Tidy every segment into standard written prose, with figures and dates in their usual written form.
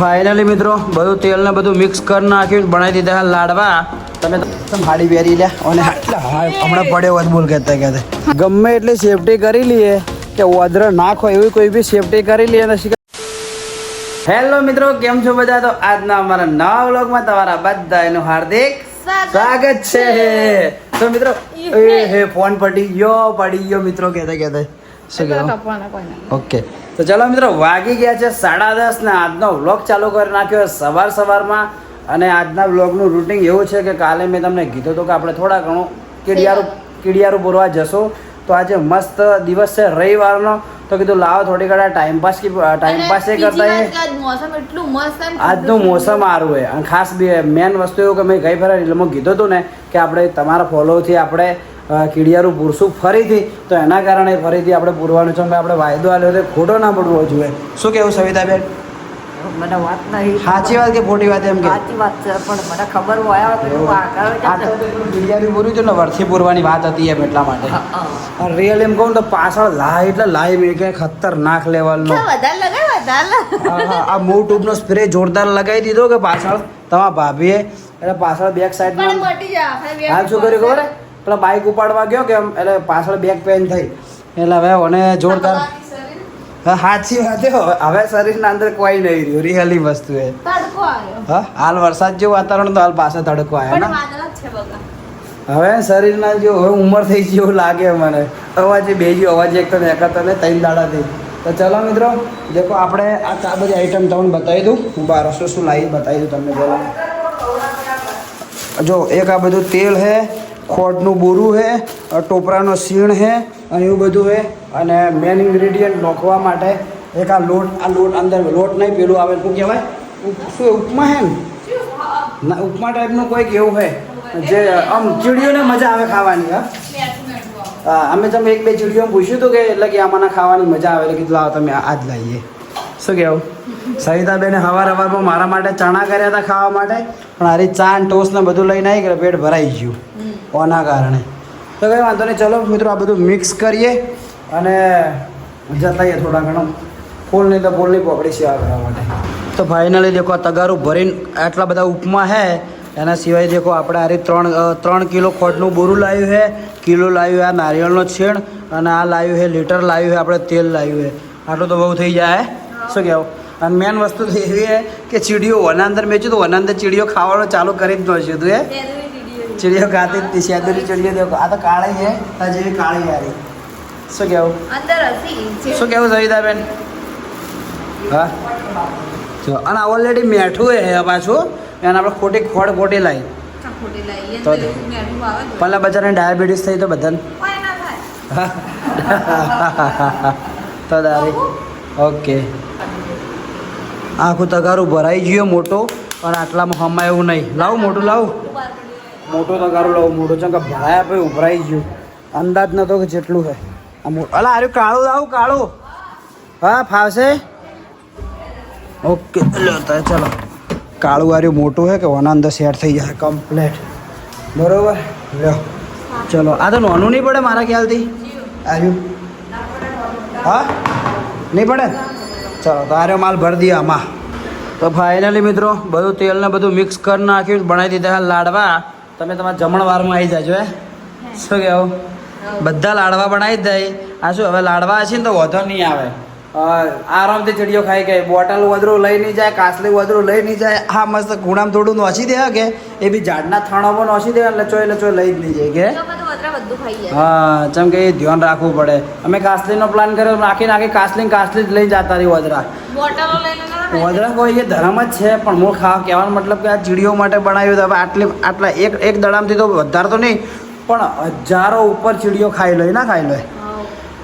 Finally મિત્રો બધું તેલ ને બધું મિક્સ કરી નાખ્યું બનાવી દીધા લાડવા. તમે હાડી પહેરી લ્યા અને હમણાં પડ્યો જ બોલ કહેતા ગમે એટલી સેફટી કરી લઈએ કે ઓદ્ર નાખ હોય એવી કોઈ બી સેફટી કરી લઈએ ને. હેલો મિત્રો, કેમ છો બધા? તો આજના અમારા નવા વ્લોગમાં તમારા બધાનું હાર્દિક સ્વાગત છે. તો મિત્રો ફોન પડી ગયો મિત્રો કહેતા શું કહેવાય? ઓકે, તો ચાલો મિત્રો, વાગી ગયા છે 10:30 ને આજનો વ્લોગ ચાલુ કરી નાખ્યો સવારમાં. અને આજના વ્લોગનું રૂટિન એવું છે કે કાલે મેં તમને કીધું હતું કે આપણે થોડા ઘણું કીડિયારું પૂરવા જશું. તો આજે મસ્ત દિવસ છે રવિવારનો, તો કીધું લાવો થોડી ઘણા ટાઈમપાસ કરતા આજનું મોસમ સારું હોય. અને ખાસ મેન વસ્તુ એવું કે મેં ગઈ ફેરા એટલે મેં કીધું હતું ને કે આપણે તમારા ફોલોથી આપણે કીડિયારું પૂરશું ફરીથી. તો એના કારણે ફરીથી આપણે પૂરવાનું છે. આપણે વાયદો આવ્યો તો ખોટો ના પડવો જોઈએ. શું કેવું સવિતાબેન? મને વાત નહીં. સાચી વાત કે ખોટી વાત? એમ કે સાચી વાત છે, પણ મને ખબર હોય કીડિયારું પૂર્યું છે ને વર્ષથી પૂરવાની વાત હતી એમ, એટલા માટે. રિયલ એમ કહું તો પાછળ લાઈવ મેં કે ખતરનાક લેવલનો આ મૂવ ટ્યુબનો સ્પ્રે જોરદાર લગાવી દીધો કે પાછળ તમારા ભાભીએ. એટલે પાછળ બેક સાઈડમાં હાલ શું કર્યું ખબર? પેલા બાઇક ઉપાડવા ગયો કે એટલે પાછળ બેક પેન થઈ. એટલે હવે મને જોરદાર સાચી વાત. હવે શરીરના અંદર કોઈ નહીં રહ્યું. રિયલી વસ્તુ એ હાલ વરસાદ જેવું વાતાવરણ તો હાલ પાસે તડકો આવ્યો ને. હવે શરીરના જો હવે ઉંમર થઈ ગઈ એવું લાગે મને. અવાજ બે ગયો, અવાજ એક તો એકતો ને 3 દાડા થઈ. તો ચલો મિત્રો, દેખો આપણે આ બધી આઈટમ તમને બતાવી દઉં. હું બાર શું લાવી બતાવી દઉં તમને. બોલો જો, એક આ બધું તેલ છે, ખોટનું બોરું છે, ટોપરાનો સીણ છે અને એવું બધું છે. અને મેન ઇન્ગ્રેડિયન્ટ નોખવા માટે એક આ લોટ અંદર લોટ નહીં, પેલું આવે શું કહેવાય? શું ઉપમા છે ને? ના, ઉપમા ટાઈપનું કોઈક એવું છે જે આમ ચીડીઓને મજા આવે ખાવાની. હા, અમે તમે 1-2 ચીડીઓ પૂછ્યું હતું કે એટલે કે આમાંના ખાવાની મજા આવે. એટલે કીધું લાવો તમે આજ લાવીએ. શું કહેવું? સવિતાબેને સવારમાં મારા માટે ચણા કર્યા હતા ખાવા માટે, પણ હારી ચા ટોસ્ટ ને બધું લઈને આવી ગયા, પેટ ભરાઈ ગયું ઓના કારણે. તો કંઈ વાંધો નહીં, ચલો મિત્રો આ બધું મિક્સ કરીએ અને જતાઈએ થોડા ઘણું ફૂલ નહીં તો ફૂલની પોકડી સેવા કરવા માટે. તો ફાઇનલી દેખો તગારું ભરીને આટલા બધા ઉપમા છે. એના સિવાય દેખો આપણે આરી 3 કિલો ખોટનું બોરું લાવ્યું છે, કિલો લાવ્યું આ નારિયેળનો છેણ, અને આ લાવ્યું છે લીટર લાવ્યું છે આપણે તેલ લાવ્યું છે. આટલું તો બહુ થઈ જાય. શું કહેવું? અને મેન વસ્તુ તો એવી છે કે ચીડીઓ વના અંદર મેચ્યું તો વના અંદર ચીડીઓ ખાવાનું ચાલુ કરી જ નહોતું તું. ચીડીઓ ખાતી જ સેદરી ચીડીઓ દેખો. આ તો કાળી છે, આ જેવી કાળી યારી. શું કહેવું? શું કહેવું સવિતાબેન? હા, જો અને ઓલરેડી મેઠું છે પાછું. એને આપણે ખોટી લાવી તો પહેલાં બધાને ડાયાબિટીસ થઈ તો બધાને તો દારી. ઓકે, આખું તગારું ભરાઈ ગયું મોટું, પણ આટલામાં હમાય એવું નહીં. લાવું મોટું તગારું લાવું. મોટું ચંકા ભરાયા પછી ઉભરાઈ ગયું. અંદાજ નતો કે જેટલું છે. અલા આર્યું કાળું લાવું, કાળું. હા, ફાવશે. ઓકે, ચલો. કાળું આર્યું મોટું છે કે ઓના અંદર સેટ થઈ જાય કમ્પ્લેટ. બરોબર, લ્યો ચલો. આ તો નાનું નહીં પડે મારા ખ્યાલથી આર્યું. હા, નહીં પડે. ચલો, તો આર્યો માલ ભરી દઈએ આમાં. તો ફાઇનલી મિત્રો બધું તેલ ને બધું મિક્સ કરી નાખ્યું, બનાવી દીધા લાડવા. તમે તમારા જમણવારમાં આવી જાજો. શું કહેવું? બધા લાડવા બનાવી જ જાય. આ શું હવે લાડવા હશે ને તો વધો નહીં આવે. આરામથી ચીડીઓ ખાઈ ગઈ. બોટલ વધરું લઈ નહીં જાય, કાસલી વધરું લઈ નહીં જાય. હા, મસ્ત ખૂણામાં થોડું નોસી દે કે એ બી ઝાડના થાણામાં નોસી દે એટલે ચોય લઈ જ નહીં જાય કે. હા, જેમ કે એ ધ્યાન રાખવું પડે. અમે કાસલીનો પ્લાન કર્યો, નાખી કાસલી જ લઈ જતા રહી વધરા. વધરા કોઈ એ ધર્મ જ છે, પણ હું કહેવાનો મતલબ કે આ ચીડીઓ માટે બનાવ્યું. હવે આટલા એક દડામથી તો વધારે તો નહીં, પણ હજારો ઉપર ચીડીઓ ખાઈ લે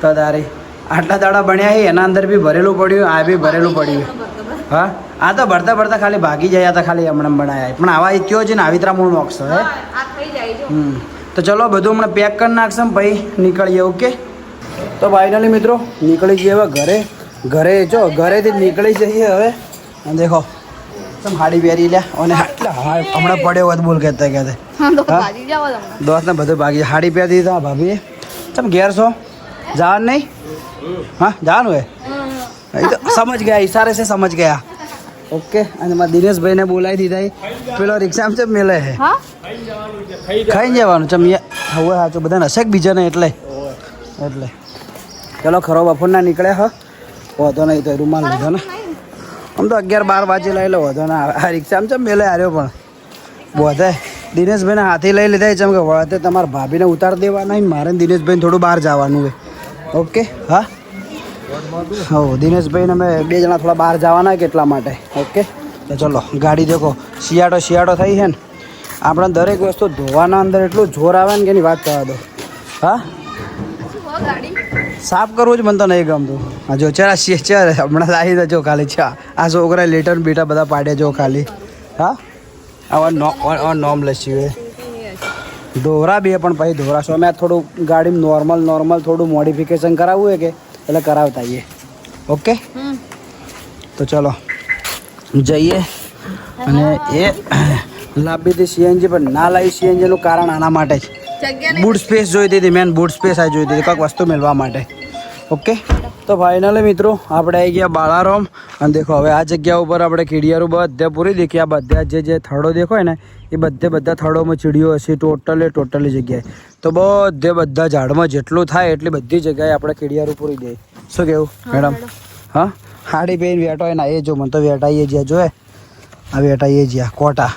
તો દારી. આટલા દાડા બન્યા છે, એના અંદર બી ભરેલું પડ્યું, આ બી ભરેલું પડ્યું. હા, આ તો ભરતા ખાલી ભાગી જાય હતા, ખાલી હમણાં બનાવ્યા. પણ આવા ઇત્યો છે ને આવી ત્રા મૂળ નોખશે. તો ચલો બધું હમણાં પેક કરી નાખશે ભાઈ, નીકળીએ. ઓકે, તો ફાઇનલી મિત્રો નીકળી જઈએ હવે ઘરેથી નીકળી જઈએ હવે. દેખો તમે હાડી પહેરી લ્યા અને હમણાં પડ્યો વાત બોલ કહેતા દોસ્ત ને બધું ભાગી. હાડી પહેરી દીધા ભાભીએ. તમે ઘેર છો? જવાનું નહીં? हाँ जान हुए तो समझ गया, इशारे से समझ गया. ઓકે અને મારા દિનેશભાઈને બોલાવી દીધા પેલો રિક્ષામાં છે મેલે હે હા ખાઈ જવાનું ચમિયા હવે સાચું બધા નશેક બીજા ને એટલે ચલો ખરો બપોરના નીકળ્યા હો વધો નહીં તો રૂમાલ લીધો ને આમ તો 11-12 વાગે લઈ લો વધો ને આ રિક્ષામાં છે મેલે હાર્યો પણ બોધે દિનેશભાઈને હાથી લઈ લીધા છે કે વળતે તમારા ભાભીને ઉતાર દેવાના હોય મારે દિનેશભાઈને થોડું બહાર જવાનું હોય ઓકે હા હો દિનેશભાઈને અમે 2 જણા થોડા બહાર જવાના કે એટલા માટે ઓકે તો ચલો ગાડી દેખો શિયાળો થઈ છે ને આપણે દરેક વસ્તુ ધોવાના અંદર એટલું જોર આવે ને કે એની વાત કરવા દો હા સાફ કરવું જ મને તો નહીં ગમતું હા જો ચાર હમણાં લાવી દેજો ખાલી છે આ છોકરા લેટર બીટા બધા પાડ્યા જો ખાલી હા આવા નોમ લસી હોય ધોરા બી પણ પછી ધોરાશો અમે થોડું ગાડીમાં નોર્મલ થોડું મોડિફિકેશન કરાવવું હોય કે એટલે કરાવતા આવીએ ઓકે તો ચલો જઈએ અને એ લાંબી હતી સીએનજી પણ ના લાવી સીએનજીનું કારણ આના માટે જ બૂટ સ્પેસ જોઈતી હતી મેન બૂટ સ્પેસ આ જોઈતી હતી કંઈક વસ્તુ મેળવા માટે ઓકે તો ફાઇનલી મિત્રો આપણે આવી ગયા બાળારામ અને દેખો હવે આ જગ્યા ઉપર આપણે કીડિયારું બધે પૂરી દેખી આ બધા જે થડો દેખો ને એ બધા થડોમાં ચીડીઓ હશે ટોટલી જગ્યાએ તો બધા ઝાડમાં જેટલું થાય એટલી બધી જગ્યાએ આપણે કીડિયારું પૂરી દઈએ શું કેવું મેડમ હા હાડી પહેરીને વેટો હોય ને એ જો મને તો વેટાઈએ જ્યાં જોએ આ વેટાઈએ જ્યાં કોટા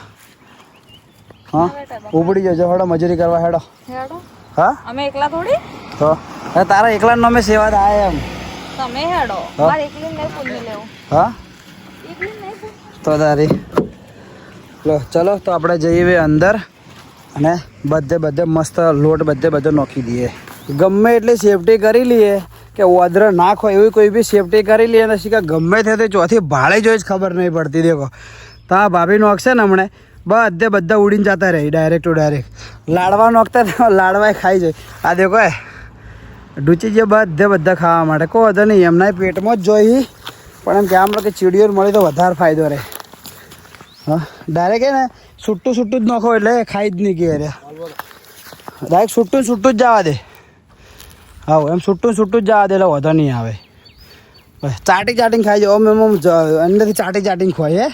હા ઉપડી જજો હેડો મજૂરી કરવા હેડો હા અમે એકલા થોડી તો તારા એકલા નો મેં સેવા થાય એમ તમે હેડો મારે એકલી નહીં પૂરી લેવું હા એકલી નહીં તો તારી લો ચલો તો આપણે જઈએ અંદર અને બધે મસ્ત લોટ બધે નાખી દઈએ ગમે એટલી સેફટી કરી લઈએ કે ઓદ્ર નાખ હોય એવી કોઈ બી સેફટી કરી લઈએ ને શીખા ગમે તે ચોથી ભાડે જોઈ જ ખબર નહીં પડતી દેખો તો આ ભાભી નોખશે ને હમણે બધા ઉડીને જતા રહે ડાયરેક્ટ લાડવા નોખતા લાડવા ખાઈ જાય આ દેખો ડૂચી જાય બધા ખાવા માટે કોઈ વધો નહીં એમના પેટમાં જ જોઈ પણ એમ કે આમ કે ચીડીઓ મળી તો વધારે ફાયદો રહે હા ડાયરેક્ટ ને છૂટું જ નાખો એટલે ખાઈ જ નહીં કે ડાયરેક્ટ છૂટું જ જવા દે હા એમ છૂટું જ જવા દે એટલે વધો નહીં આવે ચાટીને ખાઈ જાઓ એમ અંદરથી ચાટીને ખોય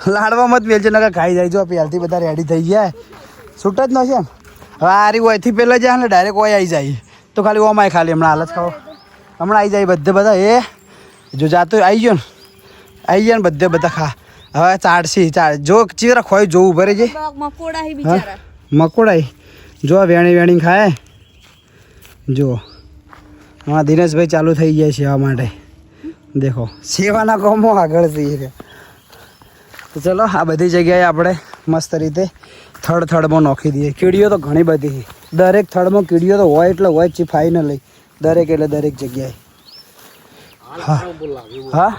લાડવામાં જ વેલચે નકા ખાઈ જાય જો પહેલથી બધા રેડી થઈ ગયા છૂટ જ ન છે એમ હવે આરી ઓયથી પહેલાં જાય ને ડાયરેક્ટ ઓય આવી જાય તો ખાલી ઓમાય ખાલી હમણાં હાલત ખાઓ હમણાં આવી જાય બધા એ જો જાતું આવી ગયો ને બધા ખા હવે ચાટસી જો ચીરા ખોઈ જોવું ભરે છે મકોડાઈ જો વેણી ખાય જો હા દિનેશભાઈ ચાલુ થઈ જાય સેવા માટે દેખો સેવાના કામો આગળ જઈએ તો ચલો આ બધી જગ્યાએ આપણે મસ્ત રીતે થડમાં નાખી દઈએ કીડીઓ તો ઘણી બધી દરેક થડમાં કીડીઓ તો હોય એટલે હોય જ ફાઇનલી દરેક જગ્યાએ હા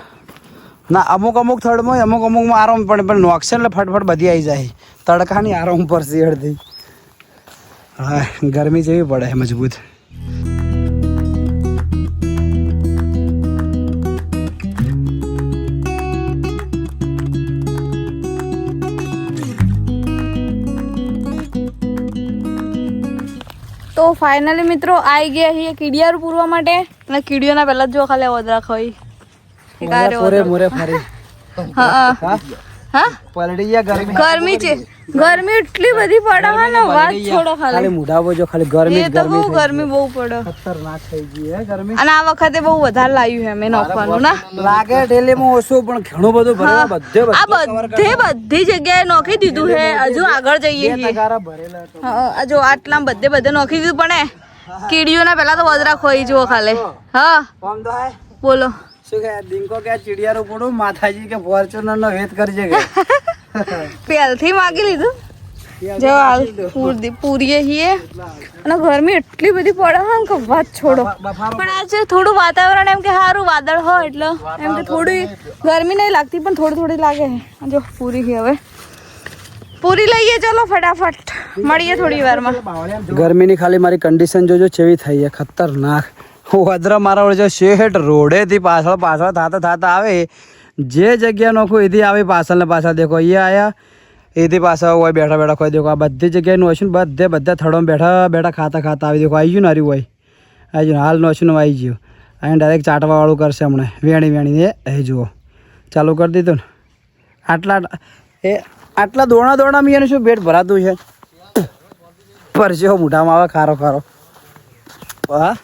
ના અમુક થડમાં અમુકમાં આરામ પડે પણ નોકશે એટલે ફટફટ બધી આવી જાય તડકાની આરામ પર શિયાળથી હા ગરમી જેવી પડે મજબૂત તો ફાઇનલી મિત્રો આવી ગયા છીએ કીડિયારું પૂરવા માટે અને કીડીઓના પહેલા જ જો ખાલી ઓદરા ખાઈ મોરે ફરી હા પલડી ગયા ગરમી છે ગરમી એટલી બધી પડે હા ને વાત છોડો ખાલી મુઢાવો જો ખાલી ગરમી ગરમી બહુ પડે ખતરનાક થઈ ગઈ હે ગરમી અને આ વખતે બહુ વધારે લાવ્યું છે મેં નાખવાનું ના લાગે ઢેલીમાં ઓછું પણ ઘણું બધું ભરેલા બધી જગ્યાએ નાખી દીધું છે હજુ આગળ જઈએ છીએ જો આટલા બધે નાખી દીધું પણ કીડીઓના પહેલા તો વદરા ખોઈ જુઓ ખાલી હા બોલો શું કે દિંકો કે ચીડિયારું પડું માથાજી કે ફોર્ચ્યુનર નો વેત કરજે કે પહેલથી માગી લીધું જો હાલ પૂરીએ છીએ અને ગરમી એટલી બધી પડે હા કે વાત છોડો પણ આજે થોડું વાતાવરણ એમ કે સારું વાદળ હોય એટલે એમ કે થોડી ગરમી નહીં લાગતી પણ થોડી લાગે જો પૂરી છે હવે પૂરી લઈએ ચલો ફટાફટ મળીએ થોડી વારમાં ગરમીની ખાલી મારી કન્ડિશન જોજો કેવી થઈ છે ખતરનાક વદ્ર મારા વડે જો શેઠ રોડેથી પાછળ થતા આવે જે જગ્યા નોખું એથી આવી પાછળ દેખો અહીંયા આયા એથી પાછા હોય બેઠા કોઈ દેખો આ બધી જગ્યાએ નોશું બધા થડોમાં બેઠા ખાતા આવી દેખો આવી ગયું ને હરી હોય આવી ગયું હાલ નોશું આવી ગયું અહીં ડાયરેક્ટ ચાટવાવાળું કરશે હમણાં વેણી એ જુઓ ચાલુ કરી દીધું ને આટલા દોણા મીયાનું શું પેટ ભરાતું છે પરસેવો મોઢામાં આવે ખારો ખારો હા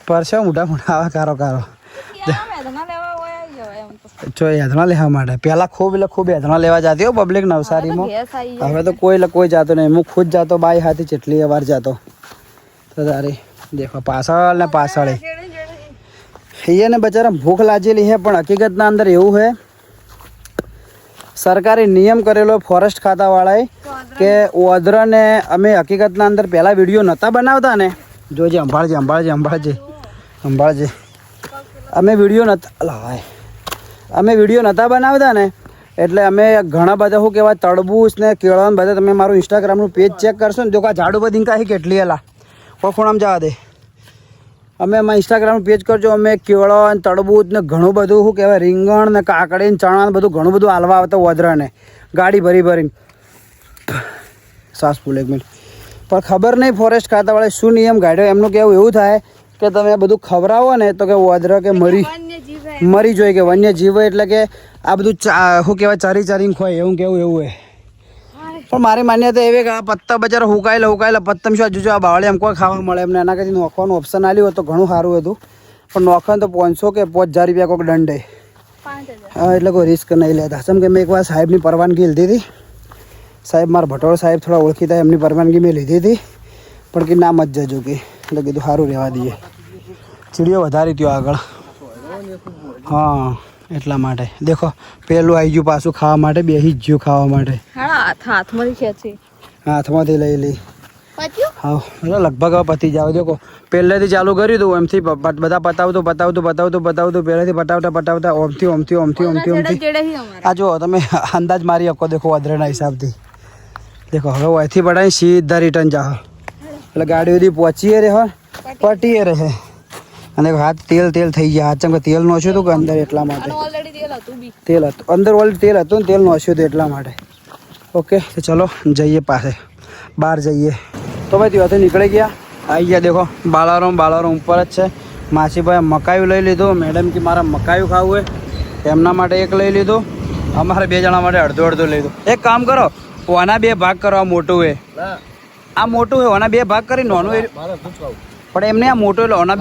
પરસેવો મોઢામાં આવે ખારો ખારો જો યાદના લેવા માટે પહેલાં ખૂબ યાદના લેવા જતી હો પબ્લિક નવસારીમાં હવે તો કોઈ જાતો નહીં હું ખુદ જાતો બાઈ હાથી જેટલી વાર જાતો તો તારી દેખો પાછળ ને પાછળ એને બચારા ભૂખ લાગેલી છે પણ હકીકતના અંદર એવું છે સરકારે નિયમ કરેલો ફોરેસ્ટ ખાતાવાળાએ કે ઓદરને અમે હકીકતના અંદર પહેલાં વિડીયો નહોતા બનાવતા ને જોજે સંભાળજે અમે વિડીયો નહોતા બનાવતા ને એટલે અમે ઘણા બધા શું કહેવાય તરબૂચ ને કેળા બધા તમે મારું ઇન્સ્ટાગ્રામનું પેજ ચેક કરશો ને જો કા ઝાડુ બધી કાંઈ કેટલી એલા કોઈ ખૂણામાં જવા દે અમે એમાં ઇન્સ્ટાગ્રામનું પેજ કરજો અમે કેળા ને તરબૂચ ને ઘણું બધું શું કહેવાય રીંગણ ને કાકડી ને ચણા ને બધું ઘણું બધું હાલવા આવતા ઓદરાને ગાડી ભરીને સાસ ફૂલ 1 મિનિટ પણ ખબર નહીં ફોરેસ્ટ ખાતાવાળાએ શું નિયમ કાઢ્યો એમનું કહેવું એવું થાય કે તમે બધું ખવડાવો ને તો કે ઓદરા કે મરી જોઈએ કે વન્ય જીવ એટલે કે આ બધું શું કહેવાય ચારીને ખોય એવું કેવું એવું હોય પણ મારી માન્યતા એવી કે આ પત્તા બજાર હુકાયેલા પત્તમ શું જોજો આ બાવળે એમ કોઈ ખાવા મળે એમને એના કરતી નોખવાનું ઓપ્શન આવ્યું હોય તો ઘણું સારું હતું પણ નોખવાનું તો 500 કે 5000 રૂપિયા કોઈક દંડે હા એટલે કોઈ રિસ્ક નહીં લેતા જેમ કે મેં એકવાર સાહેબની પરવાનગી લીધી હતી સાહેબ મારા ભટોળ સાહેબ થોડા ઓળખીતા એમની પરવાનગી મેં લીધી હતી પણ કે ના મત જજો કે એટલે કીધું સારું રહેવા દઈએ ચીડીઓ વધારી ત્યો આગળ હા એટલા માટે દેખો પેલું આવી ગયું પાછું ખાવા માટે બેસી જ ગયું ખાવા માટે હાથમાંથી લઈ લી હા લગભગ હવે પતી જાવ દેખો પહેલેથી ચાલુ કર્યું હતું એમથી બધા પતાવતું પહેલેથી પટાવતા ઓમથી આ જો તમે અંદાજ મારી શકો દેખો અધરેના હિસાબથી દેખો હવે અહીંથી પડાવી સીધા રિટર્ન જાઓ એટલે ગાડી સુધી પહોંચીએ રહે પટીએ રહે અને હાથ તેલ થઈ ગયા હાથ ચમ કે તેલ નોચ્યું હતું કે અંદર એટલા માટે તેલ હતું અંદર ઓલરેડી તેલ હતું ને તેલ નોચ્યું હતું એટલા માટે ઓકે તો ચલો જઈએ પાસે બહાર જઈએ તો ભાઈ ત્યાંથી નીકળી ગયા આવી ગયા દેખો બાલારામ ઉપર જ છે માસીભાઈ મકાયું લઈ લીધું મેડમ કે મારા મકાયું ખાવું હોય એમના માટે એક લઈ લીધું અમારે 2 જણા માટે અડધું લઈ લીધું એક કામ કરો ઓના 2 ભાગ કરો આ મોટું હોય આ મોટું હોય ઓના 2 ભાગ કરી નાનું પણ એમને આ મોટો એટલે ઓના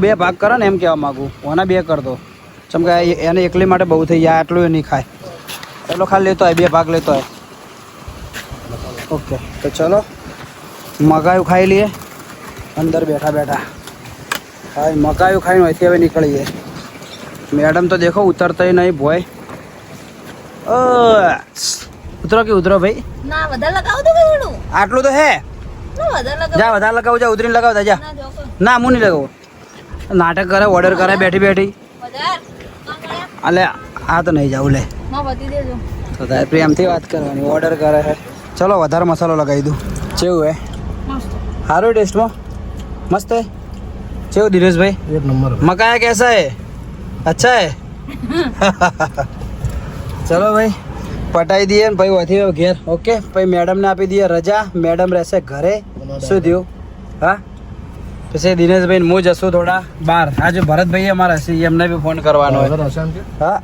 2 ભાગ કરો ને એમ કહેવા માગું ઓના 2 કરતો ચમ કે એને એકલી માટે બહુ થઈ જાય આટલું એ નહીં ખાય એટલો ખાલી લેતો હોય 2 ભાગ લેતો હોય ઓકે તો ચલો મકાયું ખાઈ લઈએ અંદર બેઠા હા મકાયું ખાઈને અહીંથી હવે નીકળીએ મેડમ તો દેખો ઉતરતા નહીં ભોય ઉતરો ભાઈ આટલું તો હે જા વધારે લગાવું જા ઉતરીને લગાવતા જા ના હું નહીં લગાવું નાટક કરે ઓર્ડર કરે બેઠી અલે આ તો નહીં જાઉં લે તો તારે પ્રેમથી વાત કરવાની ઓર્ડર કરે છે ચલો વધારે મસાલો લગાવી દઉં કેવું હે સારું ટેસ્ટમાં મસ્ત હે કેવું દિનેશભાઈ 1 નંબર મકાયા કેસા હે અચ્છા હે ચલો ભાઈ પટાઈ દઈએ ને ભાઈ વધી ઘેર ઓકે પછી મેડમને આપી દઈએ રજા મેડમ રહેશે ઘરે શું થયું હા પછી દિનેશભાઈ હું જશું થોડા બહાર આજે ભરતભાઈ અમારા હશે એમને બી ફોન કરવાનો હોય હા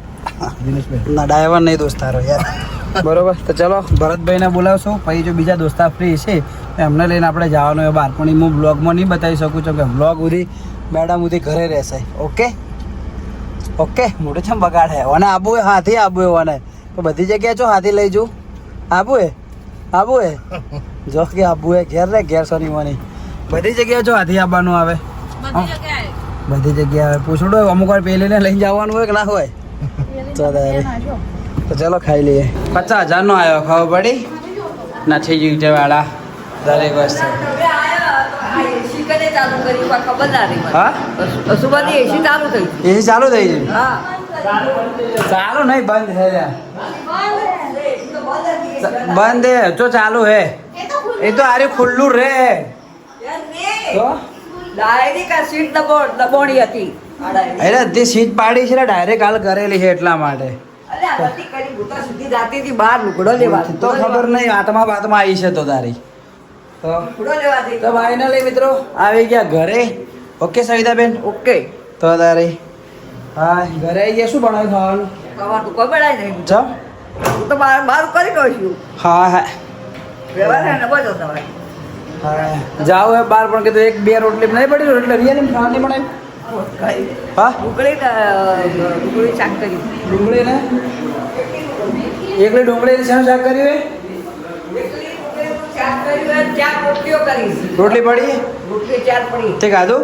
ના ડ્રાઈવર નહીં દોસ્તારો યાર બરોબર તો ચલો ભરતભાઈને બોલાવશું પછી જો બીજા દોસ્તાર ફ્રી છે એમને લઈને આપણે જવાનું હોય બહાર પણ હું બ્લોગમાં નહીં બતાવી શકું છું કે બ્લોગ સુધી મેડમ સુધી ઘરે રહેશે ઓકે મોટું છે બગાડે ઓને આબુ હાથી આબુ ઓને તો બધી જગ્યાએ જો હાથી લઈ જઉં આબુ હે જો કે આબુ હે ઘેર સોની મોની બધી જગ્યાએ જો હાથી આવવાનું આવે બધી જગ્યાએ પૂછડો અમુક વાર પેલીને લઈને જવાનું હોય કે ના હોય તો ચલો ખાઈ લઈએ 50,000 નો આવ્યો ખબર પડી નથી જીવતે વાળા દરેક વસ્તુ એસી ચાલુ થઈ ગઈ ચાલુ નહીં બંધ હે બંધ હે જો ચાલુ હે એ તો આરે ખુલ્લું રે તો સીટ દબોણી હતી અરે તે સીટ પાડી છે ડાયરેક્ટ હાલ કરેલી છે એટલા માટે તો ખબર નહીં આત્મા આવી છે તો તારી તો ફાઇનલી મિત્રો આવી ગયા ઘરે ઓકે સવિતાબેન ઓકે તો તારી હા ઘરે આવી ગયા શું બનાવ્યું ખાવાનું કવાનું કોઈ બનાય નહીં ચા હું તો બહાર કરી દઉં છું હા હા વ્યવહાર ને બધો તમારે હા જાઓ હે બાર પણ કીધું એક બે રોટલી નહીં પડી એટલે રિયલી ખાવાની બનાવી હા ડુંગળી શાક કર્યું ડુંગળી ને એકલી ડુંગળી શાક કર્યું હે શાક કર્યું ચાર રોટલીઓ કરી રોટલી પડી રોટલી ચાર પડી તે ખાધું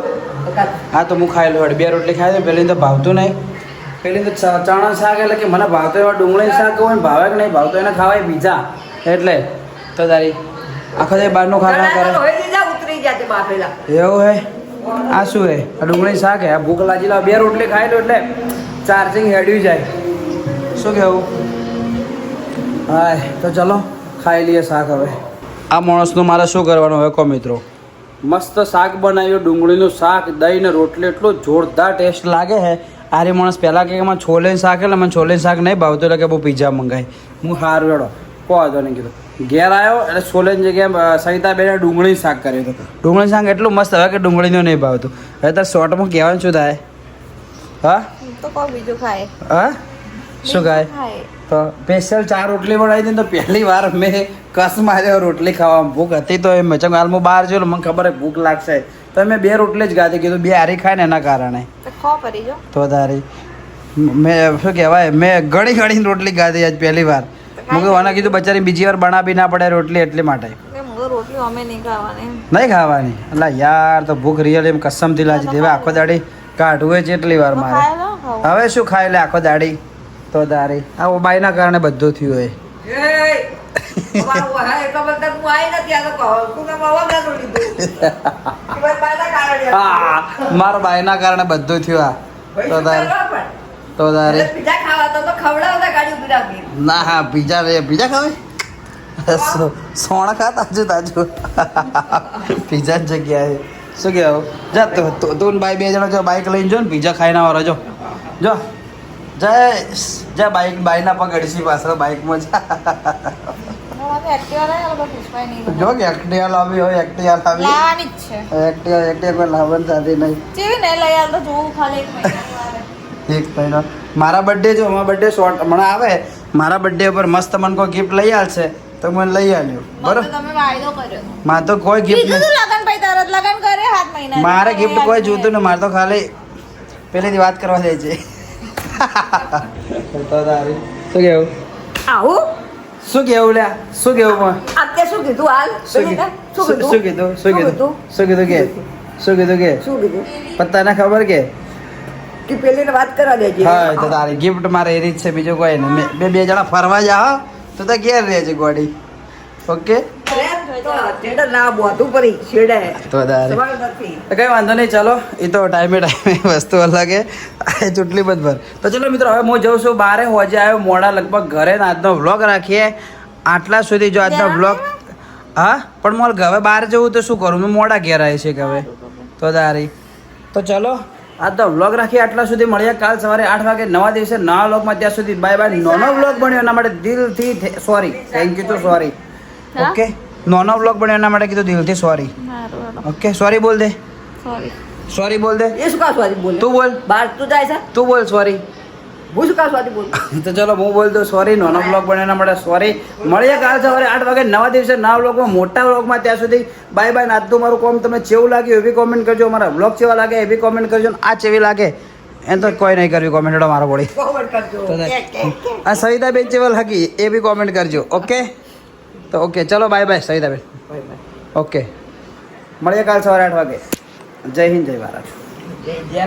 હા તો હું ખાઈ લઉં બે રોટલી ખાઈ દઉં પેલી તો ભાવતું નહીં પેલી તો ચણા શાક એટલે કે મને ભાવતું એવા ડુંગળી શાક હોય ને ભાવે કે નહીં ભાવતું એને ખાવાય બીજા એટલે તો તારી આખો દે બહારનું ખાવા કરે ઉતરી જાતે બાફેલા એવું હે આ શું હે આ ડુંગળી શાક હે આ ભૂખ લાગી લા બે રોટલી ખાઈ લો એટલે ચાર્જિંગ હેડ્યું જાય શું કહેવું હા તો ચલો ખાઈ લઈએ શાક હવે આ માણસનું મારે શું કરવાનું હવે કહો મિત્રો મસ્ત શાક બનાવ્યું ડુંગળીનું શાક દહીં ને રોટલી એટલું જોરદાર ટેસ્ટ લાગે છે આરે માણસ પહેલાં કે મને છોલે શાક એટલે મને છોલે શાક નહીં ભાવતું એટલે કે બહુ પીઝા મંગાવી હું સારું વેડો કહો હતો નહીં કીધું ઘેર આવ્યો એટલે છોલેની જગ્યાએ સવિતાબેને ડુંગળી શાક કર્યું હતું ડુંગળી શાક એટલું મસ્ત હવે કે ડુંગળીનું નહીં ભાવતું હવે તાર શોર્ટમાં કહેવાનું શું થાય હા તો કોઈ બીજું ખાય હા શું ખાય તો સ્પેશિયલ ચાર રોટલી બનાવી હતી તો પહેલી વાર મેં કસ માર્યો રોટલી ખાવામાં ભૂખ હતી તો એમ ચમ હાલ હું બહાર જોયું મને ખબર ભૂખ લાગશે તો મેં બે રોટલી જ ગાધી કીધું બે હારી ખાય ને એના કારણે તો તારી મેં શું કહેવાય મેં ઘણી ઘણી રોટલી ગાધી આજ પહેલી વાર મેં આને કીધું બચારી બીજી વાર બનાવી ના પડે રોટલી એટલી માટે રોટલી અમે નહીં ખાવાની નહીં ખાવાની એટલે યાર તો ભૂખ રિયલ એમ કસમથી લાગી દેવા આખો દાડી કાઢવું છે એટલી વાર મારે હવે શું ખાઈ લે આખો દાડી તો તારી આ બાઈના કારણે બધું થયું હોય મારા બાઈના કારણે બધું થયું આ તો તારી ના હા પીઝા ખાવે સોણા ખા તાજુ પીઝા જ જગ્યાએ શું કહેવું જા તું બાઈ બે જણા જો બાઈક લઈને જો ને પીઝા ખાઈને આવો જો જય બાઈકના પગ અડીસી પાછળ બાઈકમાં જો કે એક્ટિવા લાવી હોય એક્ટિવા લાવી એક્ટિવા કોઈ લાવવાની સાથે નહીં એક મહિનો મારા બર્થડે જો અમારા બર્થડે શોર્ટ હમણાં આવે મારા બર્થડે ઉપર મસ્ત મને કોઈ ગિફ્ટ લઈ આવશે તો મને લઈ આવ્યું બરોબર મારે તો કોઈ ગિફ્ટ મારે ગિફ્ટ કોઈ જોતું ને મારે તો ખાલી પેલેથી વાત કરવા દે છે શું કેવું આવું શું કેવું લ્યા શું કેવું અત્યારે શું કીધું હાલ શું કીધું કે પત્તાને ખબર કે પેલી વાત કરવા દેજે હા તો તારી ગિફ્ટ મારે એ રીત છે બીજું કોઈ નહીં બે જણા ફરવા જાઓ તો ઘેર રહે છે ગોડી ઓકે તો કઈ વાંધો નહીં ચાલો એ તો ટાઈમે વસ્તુ અલગ હે ચૂંટણી બધભર તો ચલો મિત્રો હવે હું જઉં છું બારે હોજે આવ્યો મોડા લગભગ ઘરે આજનો વ્લોગ રાખીએ આટલા સુધી જો આજનો વ્લોગ હા પણ મોલ હવે બહાર જવું તો શું કરું હું મોડા ઘેર આવે છે કે હવે તો તારી તો ચલો આજનો વ્લોગ રાખીએ આટલા સુધી મળીએ કાલ સવારે 8 વાગે નવા દિવસે નવા વ્લોગમાં ત્યાં સુધી બાય બાય નાનો વ્લોગ બન્યો એના માટે દિલથી સોરી થેન્ક યુ તો સોરી ઓકે નાનો વ્લોગ બન્યો એના માટે કીધું દિલથી સોરી ઓકે સોરી બોલ દે સોરી બોલ દે એ શું કા સોરી બોલ તું બોલ બાર તું જાય છે તું બોલ સોરી હું શું કા સોરી બોલ તો ચલો હું બોલ દઉં સોરી નાનો વ્લોગ બન્યો એના માટે સોરી મળીએ કાલ સવારે 8 વાગે નવા દિવસે નવા વ્લોગમાં મોટા વ્લોગમાં ત્યાં સુધી બાય બાય આજનું મારું કોમ તમને ચેવું લાગ્યું એવી કોમેન્ટ કરજો અમારા વ્લોગ ચેવા લાગે એવી કોમેન્ટ કરજો આ ચેવી લાગે એમ તો કોઈ નહીં કરવી કોમેન્ટ મારો બોડી આ સવિતાબેન ચેવા લાગી એ બી કોમેન્ટ કરજો ઓકે તો ઓકે ચલો બાય બાય સવિતાબેન ઓકે મળીએ કાલ સવારે 8 વાગે જય હિન્દ જય ભારત જય